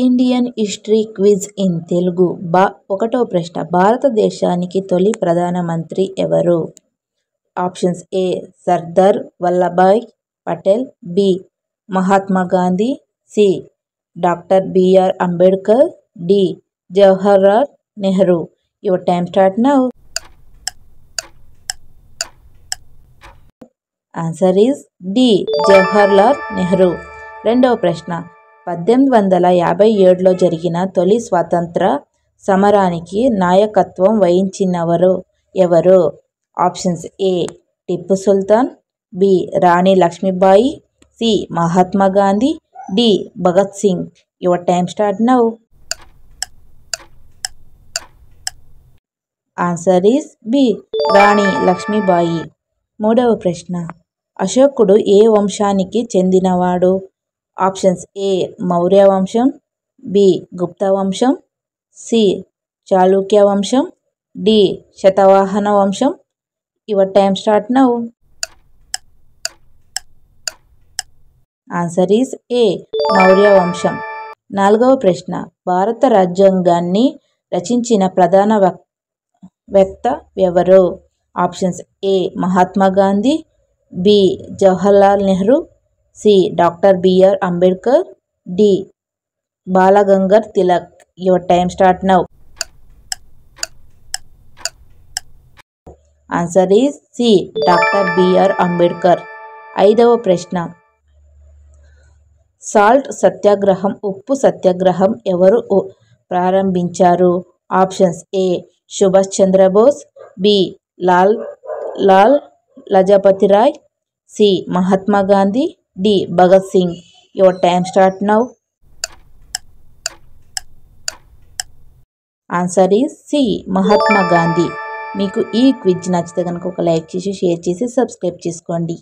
Indian history quiz in Telugu. ఒకటో ప్రశ్న, భారతదేశానికి తొలి ప్రధానమంత్రి ఎవరు? Options A Sardar Vallabhbhai Patel, B Mahatma Gandhi, C doctor BR Ambedkar, D Jawaharlal Nehru. Your time start now. Answer is D Jawaharlal Nehru. రెండవ ప్రశ్న, 1857లో జరిగిన తొలి స్వాతంత్ర సమరానికి నాయకత్వం వహించినవారు ఎవరు? Options A Tipu Sultan, B Rani Lakshmibai, C Mahatma Gandhi, D Bhagat Singh. Your time start now. Answer is B Rani Lakshmibai. మూడవ ప్రశ్న, అశోకుడు ఏ వంశానికి చెందినవాడు? ఆప్షన్స్ ఏ మౌర్య వంశం, బి గుప్త వంశం, సి చాళుక్య వంశం, డి శతవాహన వంశం. Your time start now. Answer is A Maurya వంశం. నాలుగవ ప్రశ్న, భారత రాజ్యాంగాన్ని రచించిన ప్రధాన వక్త ఎవరు? Options A Mahatma Gandhi, B Jawaharlal Nehru, C doctor BR Ambedkar, D Balagangadhar Tilak. Your time start now. Answer is C doctor BR Ambedkar. ఐదవ ప్రశ్న, సాల్ట్ సత్యాగ్రహం, ఉప్పు సత్యాగ్రహం ఎవరు ప్రారంభించారు? Options A Subhash Chandrabose, B Lal Lajpat Rai, C Mahatma Gandhi, D Bhagat Singh. Your time start now. Answer is C Mahatma Gandhi. మీకు ఈ క్విజ్ నచ్చితే కనుక ఒక లైక్ చేసి, షేర్ చేసి, సబ్స్క్రైబ్ చేసుకోండి.